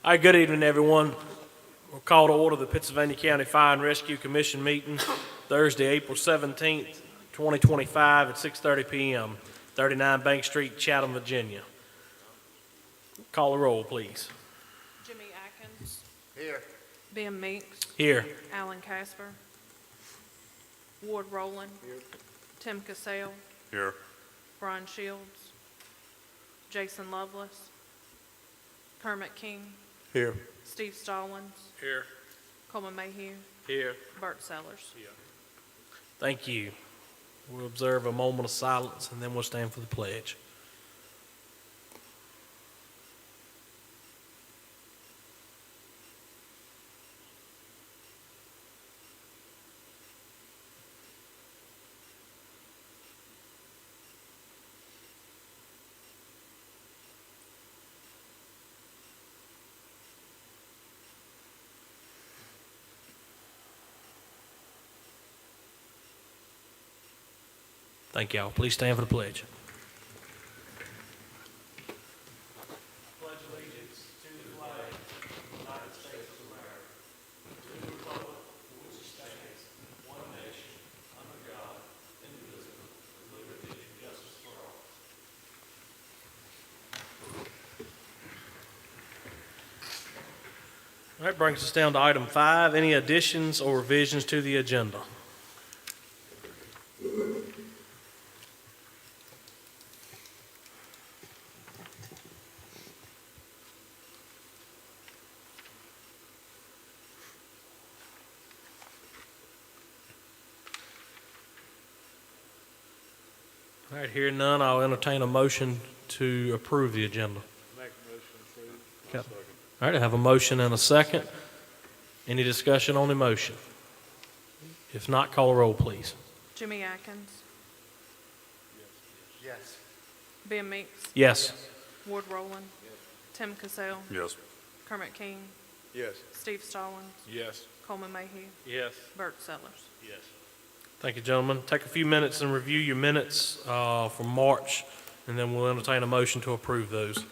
All right, good evening, everyone. We'll call to order the Pennsylvania County Fire and Rescue Commission meeting Thursday, April 17th, 2025 at 6:30 p.m., 39 Bank Street, Chatham, Virginia. Call the roll, please. Jimmy Atkins. Here. Ben Meeks. Here. Alan Casper. Ward Rowland. Here. Tim Cassell. Here. Brian Shields. Jason Lovelace. Kermit King. Here. Steve Stallings. Here. Coleman Mayhew. Here. Bert Sellers. Thank you. We'll observe a moment of silence and then we'll stand for the pledge. Thank y'all. Please stand for the pledge. Pledge allegiance to the flag of the United States of America, to the republic for which it stands, one nation, under God, indivisible, with liberty and justice for all. All right, brings us down to item 5. Any additions or revisions to the agenda? All right, hearing none, I'll entertain a motion to approve the agenda. Make a motion to approve. Okay. All right, I have a motion and a second. Any discussion on the motion? If not, call a roll, please. Jimmy Atkins. Yes. Ben Meeks. Yes. Ward Rowland. Tim Cassell. Yes. Kermit King. Yes. Steve Stallings. Yes. Coleman Mayhew. Yes. Bert Sellers. Yes. Thank you, gentlemen. Take a few minutes and review your minutes from March, and then we'll entertain a motion to approve those.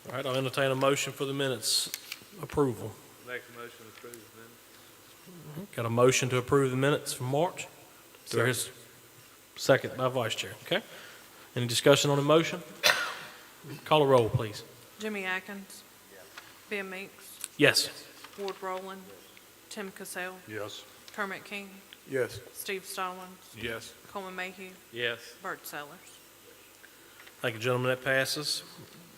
All right, I'll entertain a motion for the minutes approval. Make a motion to approve then. Got a motion to approve the minutes from March? There is second by Vice Chair. Okay. Any discussion on the motion? Call a roll, please. Jimmy Atkins. Ben Meeks. Yes. Ward Rowland. Tim Cassell. Yes. Kermit King. Yes. Steve Stallings. Yes. Coleman Mayhew. Yes. Bert Sellers. Thank you, gentlemen. That passes.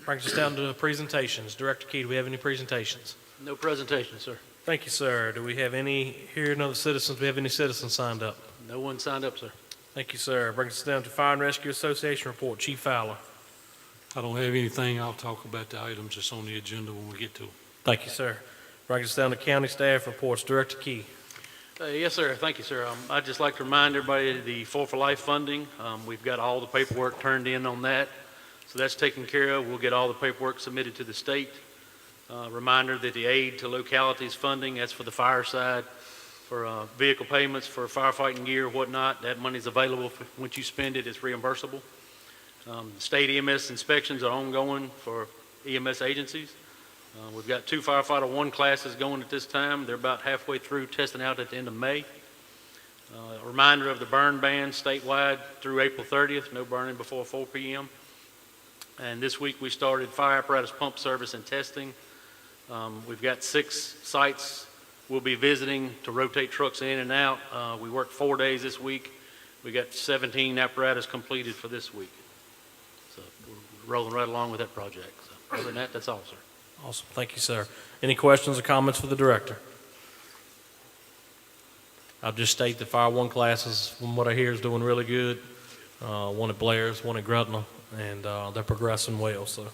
Brings us down to presentations. Director Key, do we have any presentations? No presentation, sir. Thank you, sir. Do we have any here, none of the citizens? Do we have any citizens signed up? No one signed up, sir. Thank you, sir. Brings us down to Fire and Rescue Association report. Chief Fowler. I don't have anything. I'll talk about the items that's on the agenda when we get to them. Thank you, sir. Brings us down to county staff reports. Director Key. Yes, sir. Thank you, sir. I'd just like to remind everybody of the 4 for Life funding. We've got all the paperwork turned in on that. So that's taken care of. We'll get all the paperwork submitted to the state. Reminder that the aid to localities funding, that's for the fire side, for vehicle payments, for firefighting gear, whatnot. That money's available. Once you spend it, it's reimbursable. State EMS inspections are ongoing for EMS agencies. We've got 2 Firefighter 1 classes going at this time. They're about halfway through testing out at the end of May. A reminder of the burn ban statewide through April 30th, no burning before 4 p.m. And this week we started fire apparatus pump service and testing. We've got 6 sites we'll be visiting to rotate trucks in and out. We worked 4 days this week. We got 17 apparatus completed for this week. So we're rolling right along with that project. So other than that, that's all, sir. Awesome. Thank you, sir. Any questions or comments for the director? I'll just state the Fire One classes, from what I hear, is doing really good. One at Blair's, one at Gretna, and they're progressing well. So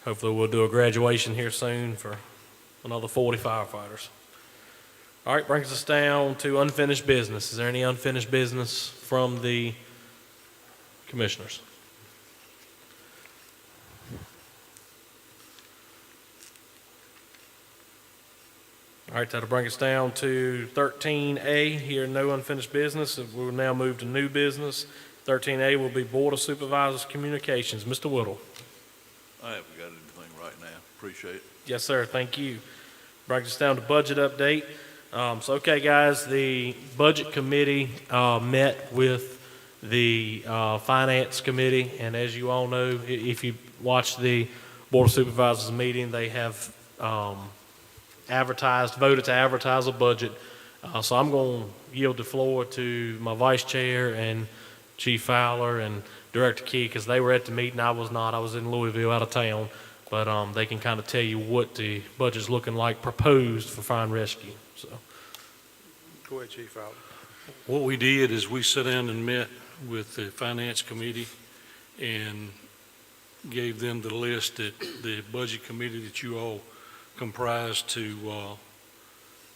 hopefully we'll do a graduation here soon for another 40 firefighters. All right, brings us down to unfinished business. Is there any unfinished business from the commissioners? All right, that'll bring us down to 13A. Here, no unfinished business. We'll now move to new business. 13A will be Board of Supervisors Communications. Mr. Whittle. I haven't got anything right now. Appreciate it. Yes, sir. Thank you. Brings us down to budget update. Okay, guys, the Budget Committee met with the Finance Committee, and as you all know, if you watched the Board of Supervisors meeting, they have voted to advertise a budget. So I'm going to yield the floor to my Vice Chair and Chief Fowler and Director Key, because they were at the meeting. I was not. I was in Louisville, out of town. But they can kind of tell you what the budget's looking like proposed for fire and rescue. So, Go ahead, Chief Fowler. What we did is we sat down and met with the Finance Committee and gave them the list that the Budget Committee that you all comprised to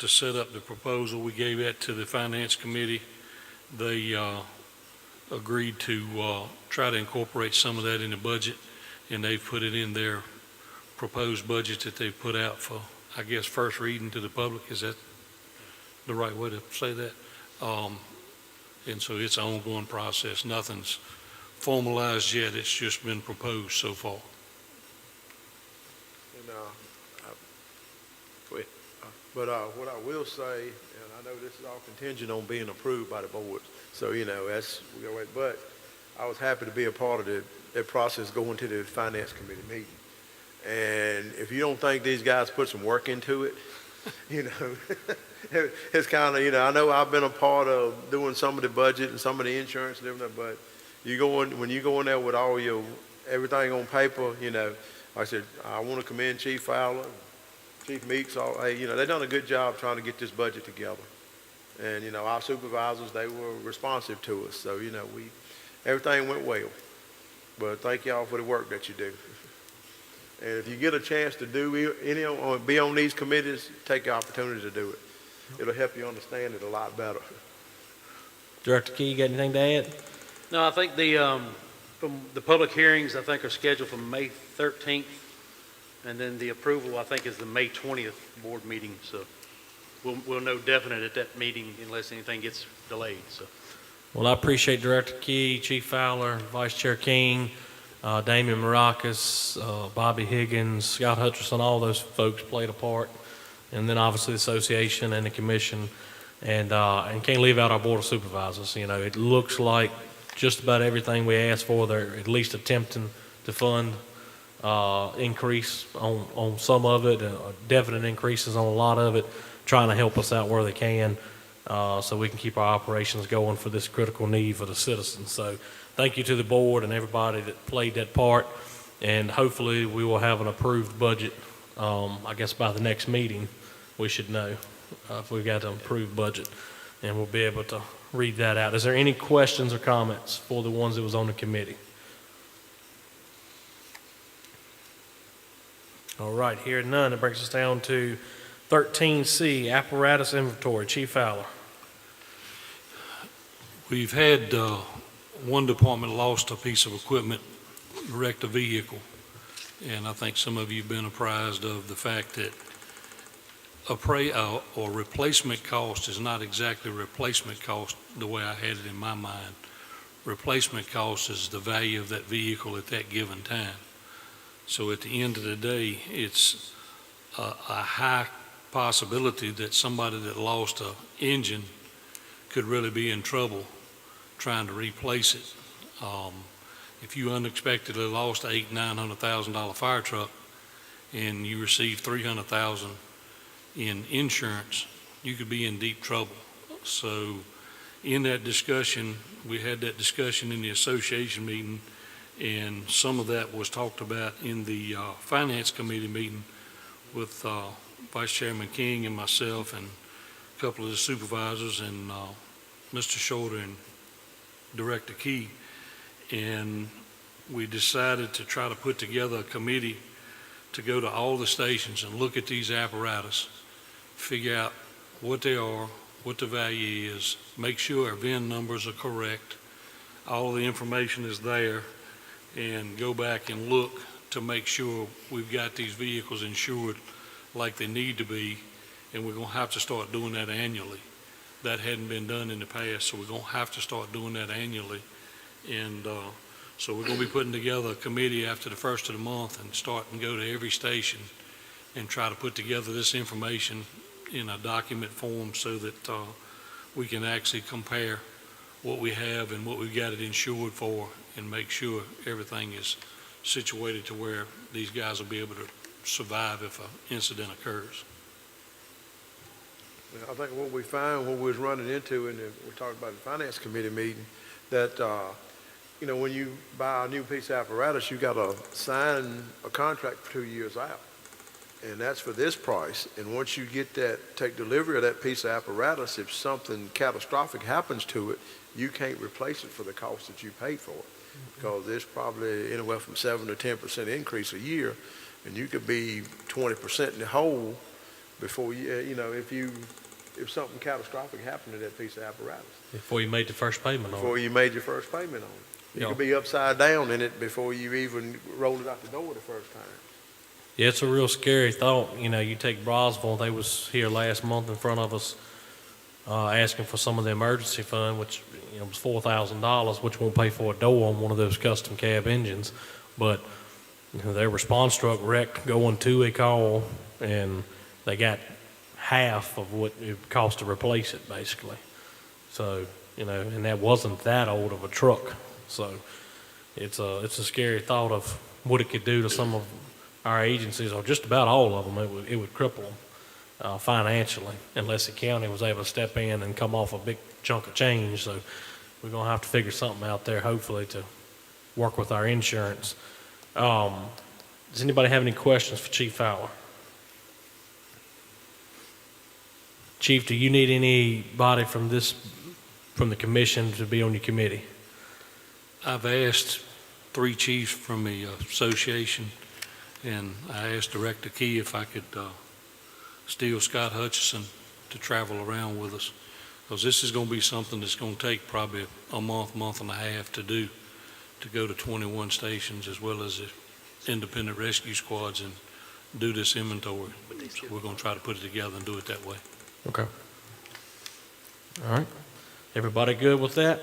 set up the proposal. We gave that to the Finance Committee. They agreed to try to incorporate some of that in the budget, and they've put it in their proposed budget that they've put out for, I guess, first reading to the public. Is that the right way to say that? And so it's an ongoing process. Nothing's formalized yet. It's just been proposed so far. And, go ahead. But what I will say, and I know this is all contingent on being approved by the board, so, we gotta wait. But I was happy to be a part of that process going to the Finance Committee meeting. And if you don't think these guys put some work into it, it's kind of, I know I've been a part of doing some of the budget and some of the insurance and everything, but when you go in there with all your, everything on paper, like I said, I want to commend Chief Fowler, Chief Meeks, they've done a good job trying to get this budget together. And, our supervisors, they were responsive to us. So, everything went well. But thank y'all for the work that you do. And if you get a chance to do any or be on these committees, take the opportunity to do it. It'll help you understand it a lot better. Director Key, you got anything to add? No, I think from the public hearings, I think are scheduled for May 13th, and then the approval, I think, is the May 20th board meeting. So we'll know definite at that meeting unless anything gets delayed. So. Well, I appreciate Director Key, Chief Fowler, Vice Chair King, Damian Maracas, Bobby Higgins, Scott Hutcherson, all those folks played a part. And then obviously the association and the commission, and can't leave out our Board of Supervisors. It looks like just about everything we asked for, they're at least attempting to fund increase on some of it, definite increases on a lot of it, trying to help us out where they can, so we can keep our operations going for this critical need for the citizens. So thank you to the board and everybody that played that part, and hopefully we will have an approved budget. I guess by the next meeting, we should know if we've got an approved budget, and we'll be able to read that out. Is there any questions or comments for the ones that was on the committee? All right, hearing none, it brings us down to 13C, apparatus inventory. Chief Fowler. We've had one department lost a piece of equipment, wrecked a vehicle, and I think some of you have been apprised of the fact that or replacement cost is not exactly replacement cost the way I had it in my mind. Replacement cost is the value of that vehicle at that given time. So at the end of the day, it's a high possibility that somebody that lost an engine could really be in trouble trying to replace it. If you unexpectedly lost an $800,000 to $900,000 fire truck and you received $300,000 in insurance, you could be in deep trouble. So in that discussion, we had that discussion in the association meeting, and some of that was talked about in the Finance Committee meeting with Vice Chairman King and myself and a couple of the supervisors and Mr. Shorter and Director Key. And we decided to try to put together a committee to go to all the stations and look at these apparatus, figure out what they are, what the value is, make sure our VIN numbers are correct, all the information is there, and go back and look to make sure we've got these vehicles insured like they need to be, and we're going to have to start doing that annually. That hadn't been done in the past, so we're going to have to start doing that annually. And so we're going to be putting together a committee after the first of the month and start and go to every station and try to put together this information in a document form so that we can actually compare what we have and what we've got it insured for and make sure everything is situated to where these guys will be able to survive if an incident occurs. I think what we found when we was running into, and we talked about the Finance Committee meeting, that, when you buy a new piece of apparatus, you got to sign a contract for 2 years out. And that's for this price. And once you take delivery of that piece of apparatus, if something catastrophic happens to it, you can't replace it for the cost that you paid for it. Because there's probably anywhere from 7 to 10% increase a year, and you could be 20% in the hole before if something catastrophic happened to that piece of apparatus. Before you made the first payment on it. Before you made your first payment on it. You could be upside down in it before you even rolled it out the door the first time. Yeah, it's a real scary thought. You take Brosville, they was here last month in front of us asking for some of the emergency fund, which was $4,000, which won't pay for a door on one of those custom cab engines. But their response truck wrecked going to a call, and they got half of what it cost to replace it, basically. So, and that wasn't that old of a truck. So it's a scary thought of what it could do to some of our agencies, or just about all of them. It would cripple them financially, unless the county was able to step in and come off a big chunk of change. So we're going to have to figure something out there, hopefully, to work with our insurance. Does anybody have any questions for Chief Fowler? Chief, do you need anybody from the commission to be on your committee? I've asked 3 chiefs from the association, and I asked Director Key if I could steal Scott Hutchison to travel around with us, because this is going to be something that's going to take probably a month and a half to do, to go to 21 stations as well as the independent rescue squads and do this inventory. So we're going to try to put it together and do it that way. Okay. All right. Everybody good with that?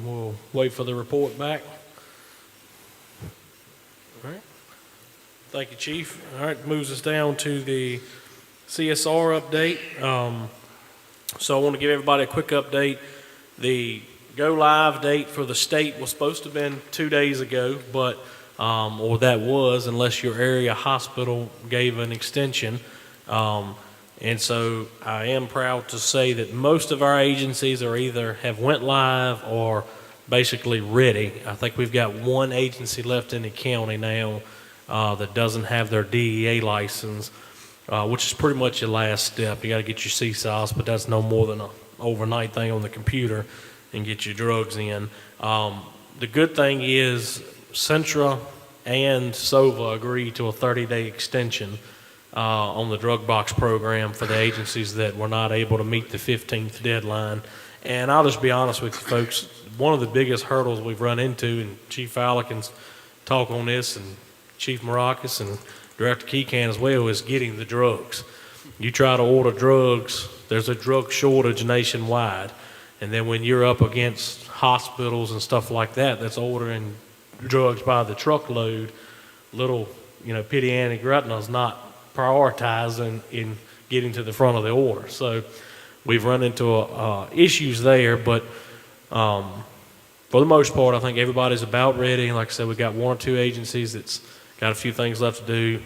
We'll wait for the report back. All right. Thank you, Chief. All right, moves us down to the CSR update. So I want to give everybody a quick update. The go live date for the state was supposed to have been 2 days ago, but or that was, unless your area hospital gave an extension. And so I am proud to say that most of our agencies are either have went live or basically ready. I think we've got one agency left in the county now that doesn't have their DEA license, which is pretty much your last step. You got to get your CSOS, but that's no more than an overnight thing on the computer and get your drugs in. The good thing is Centra and SOVA agreed to a 30-day extension on the drug box program for the agencies that were not able to meet the 15th deadline. And I'll just be honest with you folks, one of the biggest hurdles we've run into, and Chief Fowler can talk on this, and Chief Maracas and Director Key can as well, is getting the drugs. You try to order drugs, there's a drug shortage nationwide. And then when you're up against hospitals and stuff like that that's ordering drugs by the truckload, little, Pity Annie Grutna's not prioritizing in getting to the front of the order. So we've run into issues there, but for the most part, I think everybody's about ready. Like I said, we've got 1 or 2 agencies that's got a few things left to do.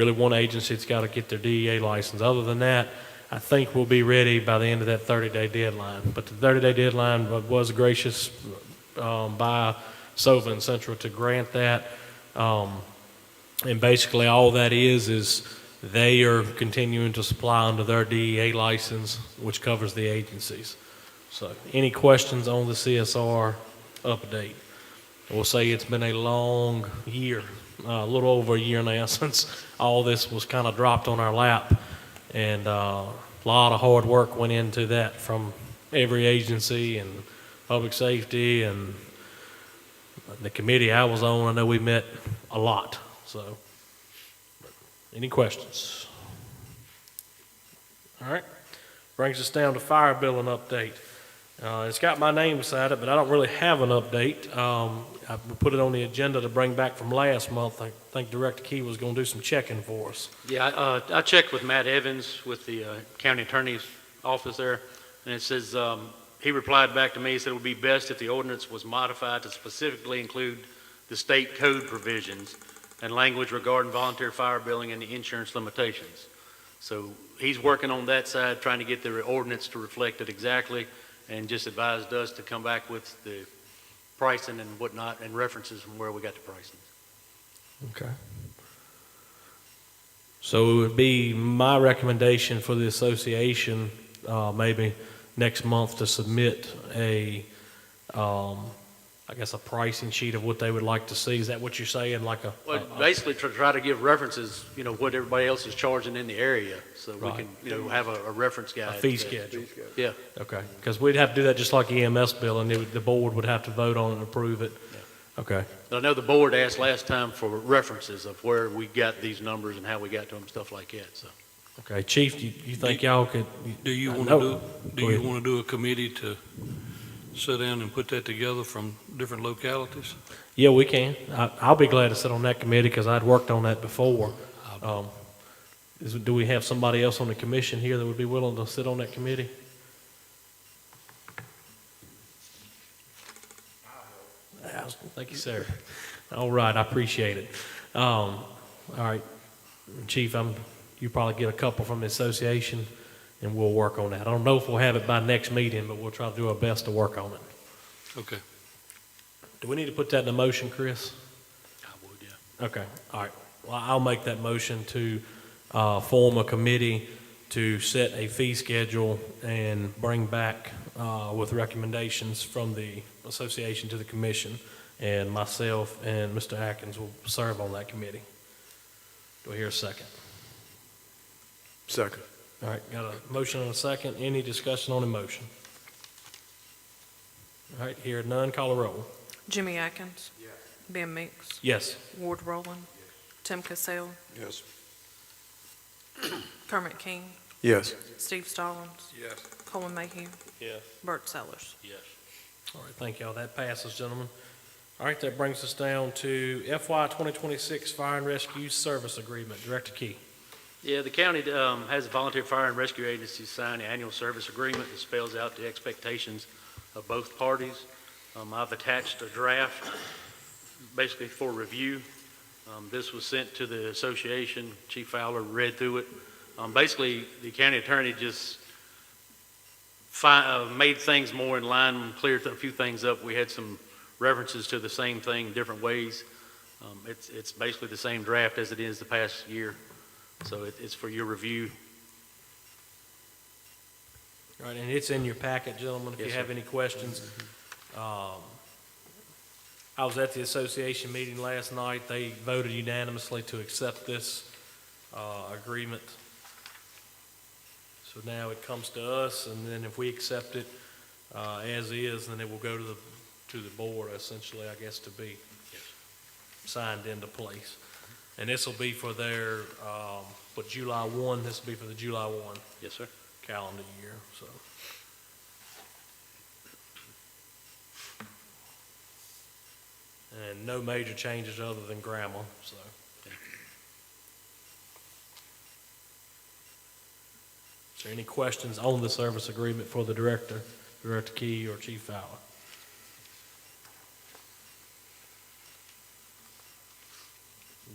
really one agency that's got to get their DEA license. Other than that, I think we'll be ready by the end of that 30-day deadline. But the 30-day deadline was gracious by SOVA and Central to grant that. And basically all that is they are continuing to supply under their DEA license, which covers the agencies. So any questions on the CSR update? We'll say it's been a long year, a little over a year now since all this was kind of dropped on our lap. And a lot of hard work went into that from every agency and public safety and the committee I was on. I know we met a lot. So, any questions? All right. Brings us down to fire billing update. It's got my name beside it, but I don't really have an update. I put it on the agenda to bring back from last month. I think Director Key was going to do some checking for us. Yeah, I checked with Matt Evans with the county attorney's office there, and it says, he replied back to me, he said it would be best if the ordinance was modified to specifically include the state code provisions and language regarding volunteer fire billing and the insurance limitations. So he's working on that side, trying to get the ordinance to reflect it exactly, and just advised us to come back with the pricing and whatnot and references from where we got the pricing. Okay. So it would be my recommendation for the association, maybe next month, to submit a, I guess, a pricing sheet of what they would like to see. Is that what you're saying? Like Well, basically to try to give references, what everybody else is charging in the area, so we Right. can, have a reference guide. a fee schedule? Yeah. Okay, because we'd have to do that just like EMS billing. The board would have to vote on it and approve it. Okay. But I know the board asked last time for references of where we got these numbers and how we got to them, stuff like that, so. Okay, Chief, you think y'all could? Do you want No. to do you want to do a committee to sit down and put that together from different localities? Yeah, we can. I'll be glad to sit on that committee because I'd worked on that before. Do we have somebody else on the commission here that would be willing to sit on that committee? Thank you, sir. All right, I appreciate it. All right, Chief, you probably get a couple from the association, and we'll work on that. I don't know if we'll have it by next meeting, but we'll try to do our best to work on it. Okay. Do we need to put that in a motion, Chris? I would, yeah. Okay, all right. Well, I'll make that motion to form a committee to set a fee schedule and bring back with recommendations from the association to the commission, and myself and Mr. Atkins will serve on that committee. Do I hear a second? Second. All right, got a motion and a second. Any discussion on the motion? All right, hear none, call a roll. Jimmy Atkins. Ben Meeks. Yes. Ward Rowland. Tim Cassell. Yes. Kermit King. Yes. Steve Stallings. Yes. Coleman Mayhew. Yes. Bert Sellers. Yes. All right, thank y'all. That passes, gentlemen. All right, that brings us down to FY 2026 Fire and Rescue Service Agreement. Director Key. Yeah, the county has a volunteer fire and rescue agency sign the annual service agreement that spells out the expectations of both parties. I've attached a draft basically for review. This was sent to the association. Chief Fowler read through it. Basically, the county attorney just made things more in line, cleared a few things up. We had some references to the same thing different ways. It's basically the same draft as it is the past year. So it's for your review. All right, and it's in your packet, gentlemen, if you Yes, have sir. any questions. I was at the association meeting last night. They voted unanimously to accept this agreement. So now it comes to us, and then if we accept it as is, then it will go to the board, essentially, I guess, to be signed into place. And this will be for their, July 1, this will be for the July 1 Yes, sir. calendar year, so. And no major changes other than grammar, so. Is there any questions on the service agreement for the director, Director Key or Chief Fowler?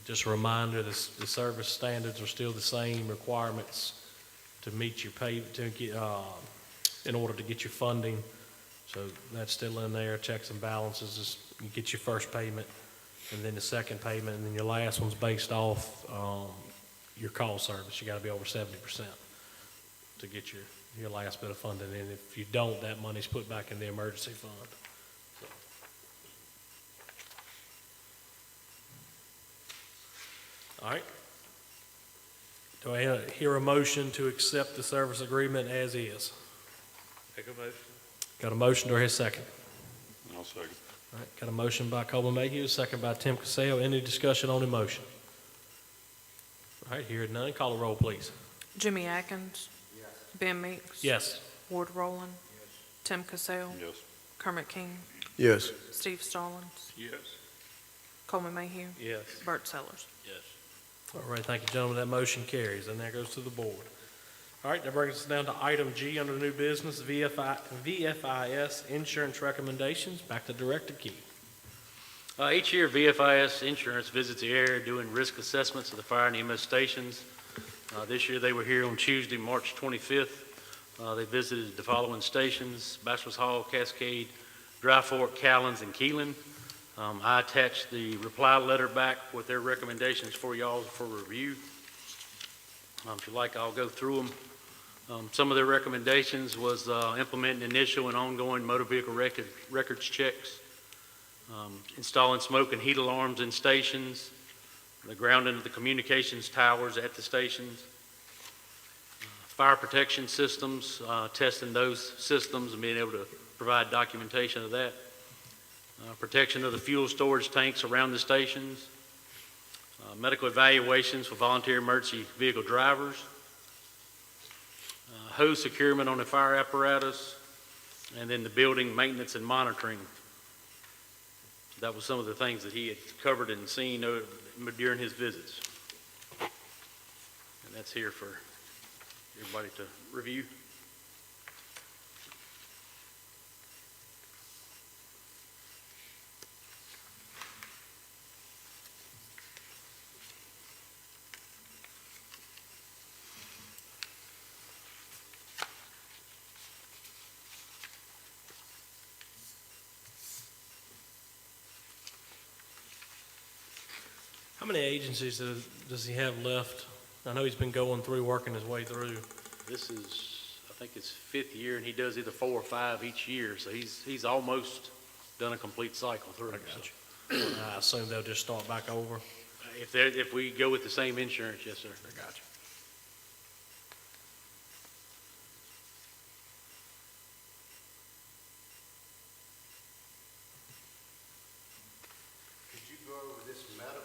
just a reminder, the service standards are still the same requirements to meet your pay, to get, in order to get your funding. So that's still in there, checks and balances, is you get your first payment, and then the second payment, and then your last one's based off, your call service. You gotta be over 70% to get your last bit of funding, and if you don't, that money's put back in the emergency fund. So. All right. Do I hear a motion to accept the service agreement as is? Make a motion. Got a motion, do I hear a second? I'll second. All right, got a motion by Coleman Mayhew, a second by Tim Cassell. Any discussion on the motion? All right, hearing none, call a roll, please. Jimmy Atkins. Ben Meeks. Yes. Ward Roland. Tim Cassell. Yes. Kermit King. Yes. Steve Stallings. Yes. Coleman Mayhew. Yes. Bert Sellers. Yes. All right, thank you, gentlemen. That motion carries, and that goes to the board. All right, that brings us down to item G under new business, VFIS insurance recommendations. Back to Director Key. Each year, VFIS Insurance visits the area doing risk assessments of the fire and EMS stations. This year, they were here on Tuesday, March 25th. They visited the following stations: Bachelor's Hall, Cascade, Dry Fork, Callens, and Keelan. I attached the reply letter back with their recommendations for y'all for review. If you like, I'll go through them. Some of their recommendations was implementing initial and ongoing motor vehicle records checks, installing smoke and heat alarms in stations, the grounding of the communications towers at the stations, fire protection systems, testing those systems and being able to provide documentation of that, protection of the fuel storage tanks around the stations, medical evaluations for volunteer emergency vehicle drivers, hose securement on the fire apparatus, and then the building maintenance and monitoring. That was some of the things that he had covered and seen during his visits. And that's here for everybody to review. How many agencies does he have left? I know he's been going through, working his way through. This is, I think it's fifth year, and he does either 4 or 5 each year, so he's almost done a complete cycle through. I got you. I assume they'll just start back over. If we go with the same insurance, yes, sir. I got you. Could you go over this medical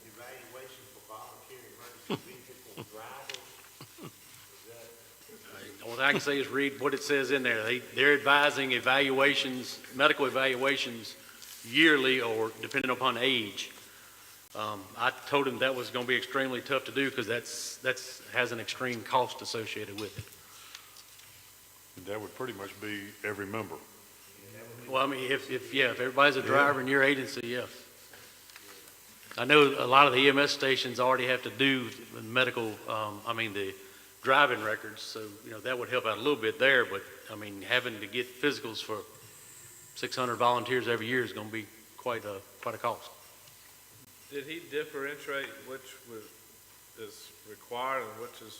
evaluation for volunteer emergency vehicle drivers? All I can say is read what it says in there. They're advising evaluations, medical evaluations yearly or depending upon age. I told him that was going to be extremely tough to do because that's has an extreme cost associated with it. That would pretty much be every member. Well, I mean, if everybody's a driver in your agency, yes. I know a lot of the EMS stations already have to do the medical, the driving records, so, that would help out a little bit there, but, having to get physicals for 600 volunteers every year is going to be quite a cost. Did he differentiate which is required and which is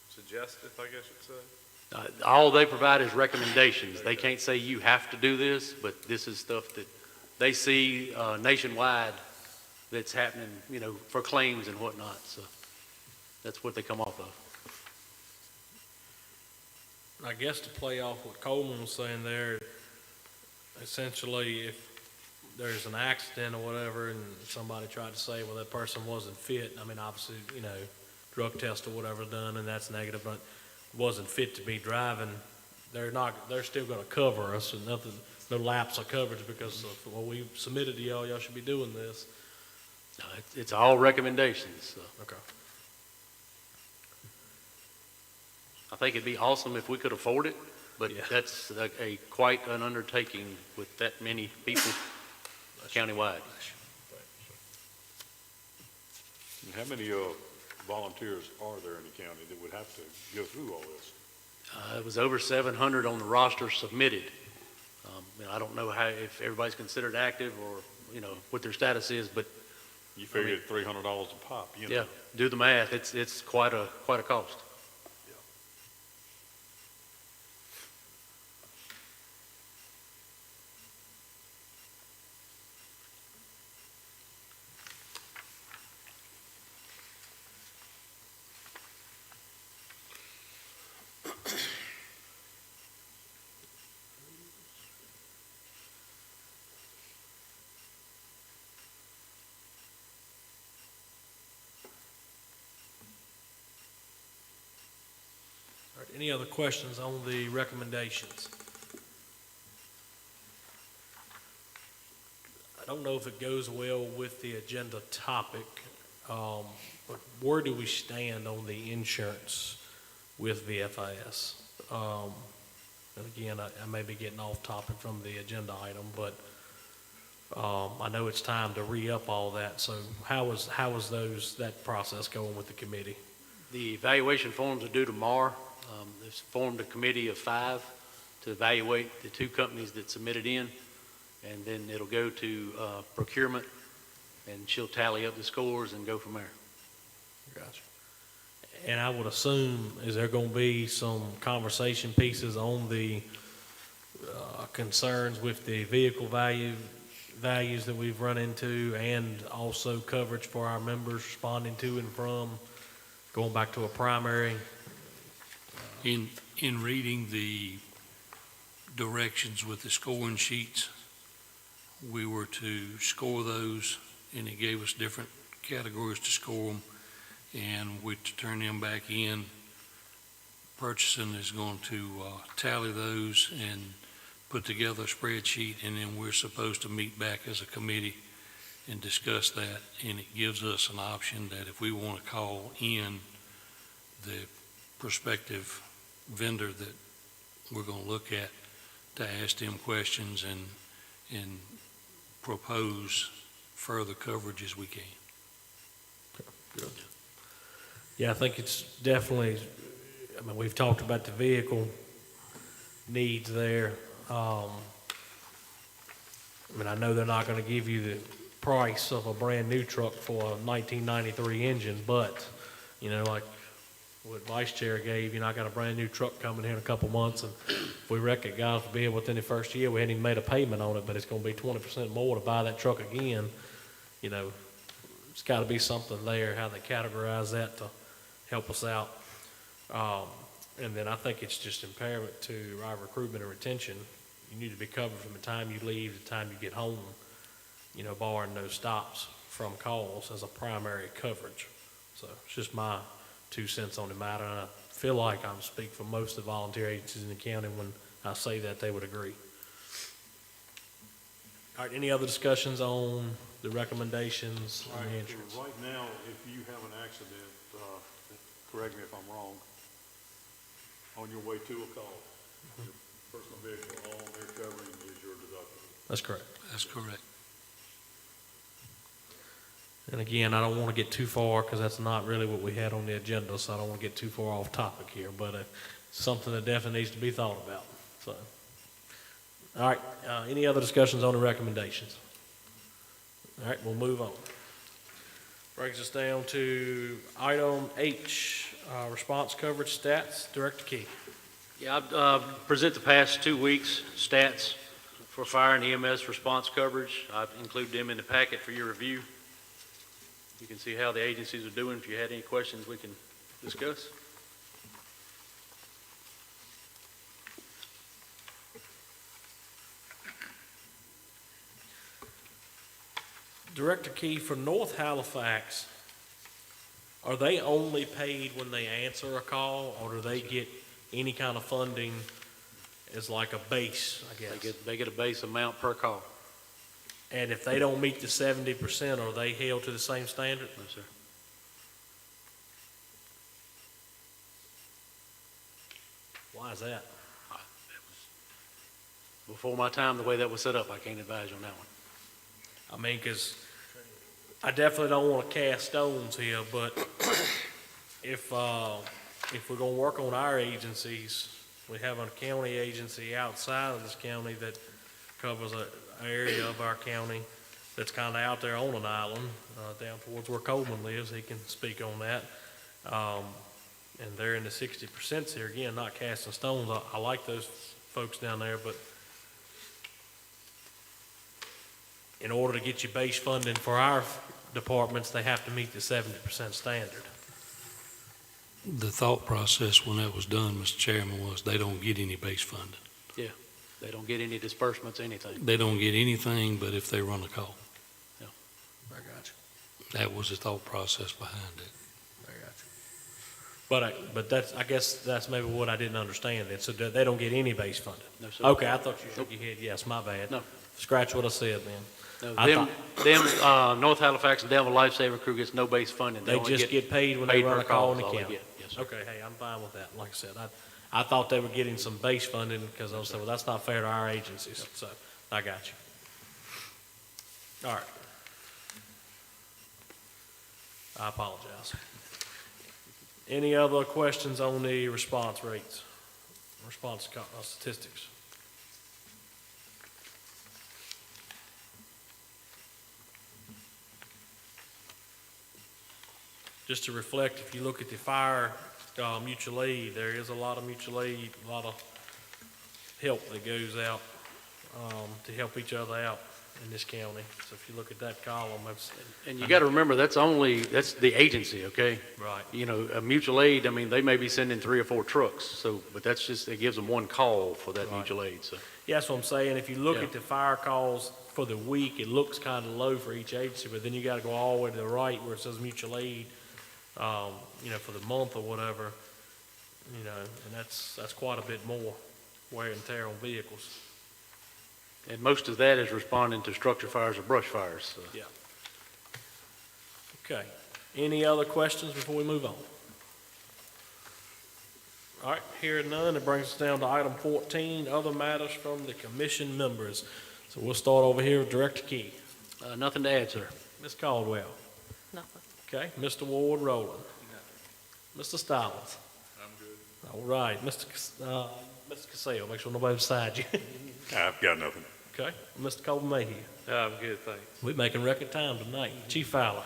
suggested, I guess you'd say? All they provide is recommendations. They can't say you have to do this, but this is stuff that they see nationwide that's happening, for claims and whatnot. So that's what they come off of. I guess to play off what Coleman was saying there, essentially, if there's an accident or whatever and somebody tried to say, well, that person wasn't fit, obviously, drug test or whatever done and that's negative, but wasn't fit to be driving, they're still going to cover us, and no lapse of coverage because of, well, we submitted to y'all should be doing this. It's all recommendations. So. Okay. I think it'd be awesome if we could afford it, but Yeah. that's quite an undertaking with that many people countywide. And how many volunteers are there in the county that would have to go through all this? It was over 700 on the roster submitted. I don't know if everybody's considered active or, what their status is, but You figured $300 a pop, you know? yeah, do the math. It's quite a cost. All right, any other questions on the recommendations? I don't know if it goes well with the agenda topic, but where do we stand on the insurance with VFIS? And again, I may be getting off topic from the agenda item, but I know it's time to re-up all that. So how is that process going with the committee? The evaluation forms are due tomorrow. There's formed a committee of 5 to evaluate the 2 companies that submitted in, and then it'll go to procurement, and she'll tally up the scores and go from there. Gotcha. And I would assume, is there going to be some conversation pieces on the concerns with the vehicle values that we've run into, and also coverage for our members responding to and from, going back to a primary? In reading the directions with the scoring sheets, we were to score those, and it gave us different categories to score them, and we to turn them back in. Purchasing is going to tally those and put together a spreadsheet, and then we're supposed to meet back as a committee and discuss that, and it gives us an option that if we want to call in the prospective vendor that we're going to look at, to ask them questions and propose further coverage as we can. Good. Yeah, I think it's definitely, we've talked about the vehicle needs there. I know they're not going to give you the price of a brand new truck for a 1993 engine, but, like what Vice Chair gave, I got a brand new truck coming here in a couple months, and if we wreck it, God forbid, within the first year, we hadn't even made a payment on it, but it's going to be 20% more to buy that truck again. It's got to be something there, how they categorize that to help us out. And then I think it's just imperative to our recruitment and retention. You need to be covered from the time you leave to the time you get home, barring no stops from calls as a primary coverage. So it's just my 2 cents on the matter, and I feel like I'm speaking for most of the volunteer agencies in the county when I say that they would agree. All right, any other discussions on the recommendations All on the right, insurance? so right now, if you have an accident, correct me if I'm wrong, on your way to a call, your personal vehicle, all they're covering is your deductible. That's correct. That's correct. And again, I don't want to get too far because that's not really what we had on the agenda, so I don't want to get too far off topic here, but something that definitely needs to be thought about. So, all right, any other discussions on the recommendations? All right, we'll move on. Brings us down to item H, response coverage stats. Director Key. Yeah, I present the past 2 weeks' stats for fire and EMS response coverage. I've included them in the packet for your review. You can see how the agencies are doing. If you had any questions, we can discuss. Director Key, for North Halifax, are they only paid when they answer a call, or do they get any kind of funding as like a base, I guess? They get a base amount per call. And if they don't meet the 70%, are they held to the same standard? No, sir. Why is that? Before my time, the way that was set up, I can't advise you on that one. I mean, because I definitely don't want to cast stones here, but if we're gonna work on our agencies, we have a county agency outside of this county that covers an area of our county that's kind of out there on an island, down towards where Coleman lives. He can speak on that. And they're in the 60% here. Again, not casting stones. I like those folks down there, but in order to get you base funding for our departments, they have to meet the 70% standard. The thought process when that was done, Mr. Chairman, was they don't get any base funding. They don't get any disbursements, anything. They don't get anything but if they run a call. I got you. That was the thought process behind it. I got you. But that's, I guess that's maybe what I didn't understand then. So they don't get any base funding? No, sir. Okay, I thought you shook your head. Yes, my bad. No. Scratch what I said then. No, I North Halifax and Danville Lifesaver Crew gets no base funding. They only just get paid when they paid run per a call in the is all they county. get. Yes, sir. Okay, hey, I'm fine with that. Like I said, I thought they were getting some base funding because I was saying, well, that's not fair to our agencies. So I got you. All right. I apologize. Any other questions on the response rates, statistics? Just to reflect, if you look at the fire mutual aid, there is a lot of mutual aid, a lot of help that goes out to help each other out in this county. So if you look at that column, that's And you got to remember, that's the agency, okay? right. You know, a mutual aid, I mean, they may be sending 3 or 4 trucks, so, but that's just, it gives them one call for that Right. mutual aid, so. Yeah, that's what I'm saying. If you look Yeah. at the fire calls for the week, it looks kind of low for each agency, but then you got to go all the way to the right where it says mutual aid, for the month or whatever, and that's quite a bit more wear and tear on vehicles. And most of that is responding to structure fires or brush fires, so. Yeah. Okay. Any other questions before we move on? All right, hearing none, it brings us down to item 14, other matters from the commission members. So we'll start over here with Director Key. Nothing to add, sir. Ms. Caldwell. Nothing. Okay, Mr. Ward Rowland. Mr. Stallings. I'm good. All right, Mr. Cassell, make sure nobody's beside you. I've got nothing. Okay, Mr. Colton Mayhew. I'm good, thanks. We're making record time tonight. Chief Fowler.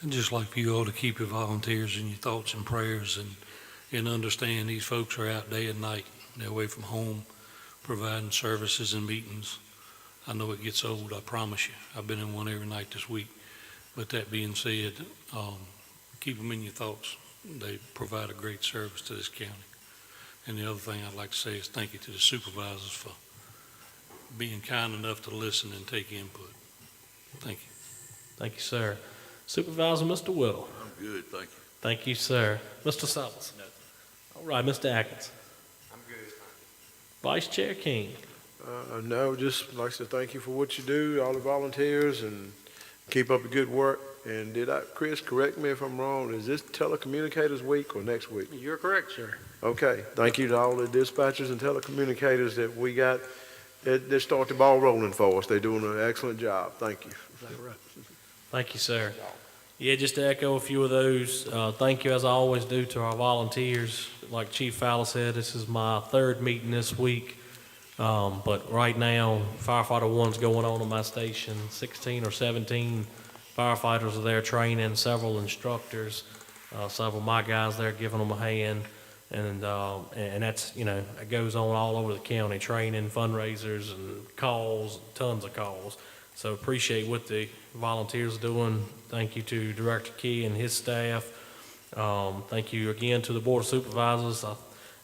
I'd just like for you all to keep your volunteers in your thoughts and prayers and understand these folks are out day and night. They're away from home, providing services and meetings. I know it gets old, I promise you. I've been in one every night this week. But that being said, keep them in your thoughts. They provide a great service to this county. And the other thing I'd like to say is thank you to the supervisors for being kind enough to listen and take input. Thank you. Thank you, sir. Supervisor, Mr. Whittle. I'm good, thank you. Thank you, sir. Mr. Summers. All right, Mr. Atkins. I'm good. Vice Chair King. No, just like to thank you for what you do, all the volunteers, and keep up the good work. And Chris, correct me if I'm wrong, is this Telecommunicators Week or next week? You're correct, sir. Okay, thank you to all the dispatchers and telecommunicators that we got, that start the ball rolling for us. They're doing an excellent job. Thank you. Thank you, sir. Yeah, just to echo a few of those, thank you as I always do to our volunteers. Like Chief Fowler said, this is my 3rd meeting this week. But right now, firefighter one's going on in my station. 16 or 17 firefighters are there training, several instructors, several of my guys there giving them a hand. And that's, it goes on all over the county, training, fundraisers, and calls, tons of calls. So appreciate what the volunteers are doing. Thank you to Director Key and his staff. Thank you again to the Board of Supervisors.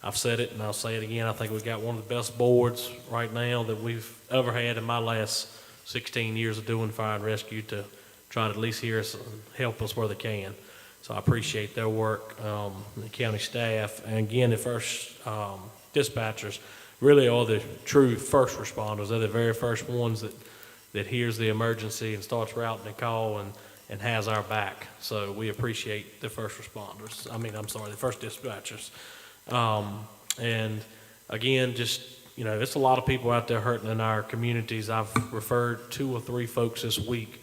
I've said it and I'll say it again. I think we've got one of the best boards right now that we've ever had in my last 16 years of doing fire and rescue to try to at least hear us and help us where they can. So I appreciate their work, the county staff. And again, the first dispatchers really are the true first responders. They're the very first ones that hears the emergency and starts routing the call and has our back. So we appreciate the first responders. The first dispatchers. And again, just, it's a lot of people out there hurting in our communities. I've referred 2 or 3 folks this week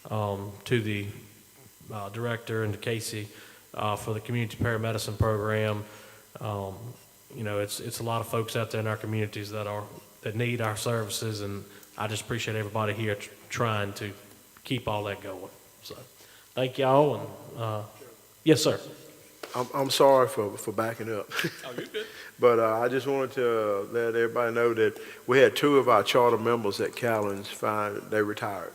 to the director and to Casey for the community paramedicine program. You know, it's a lot of folks out there in our communities that need our services, and I just appreciate everybody here trying to keep all that going. So, thank y'all, and, yes, sir. I'm sorry for backing up. Oh, you're good. But I just wanted to let everybody know that we had 2 of our charter members at Callens they retired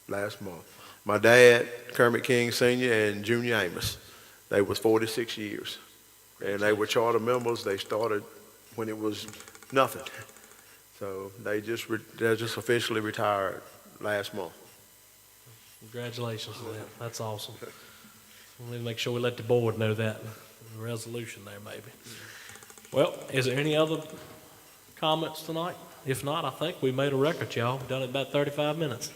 last month. My dad, Kermit King Sr., and Junior Amos. They was 46 years. And they were charter members. They started when it was nothing. So they just officially retired last month. Congratulations to them. That's awesome. We need to make sure we let the board know that resolution there, maybe. Well, is there any other comments tonight? If not, I think we made a record, y'all. Done it about 35 minutes.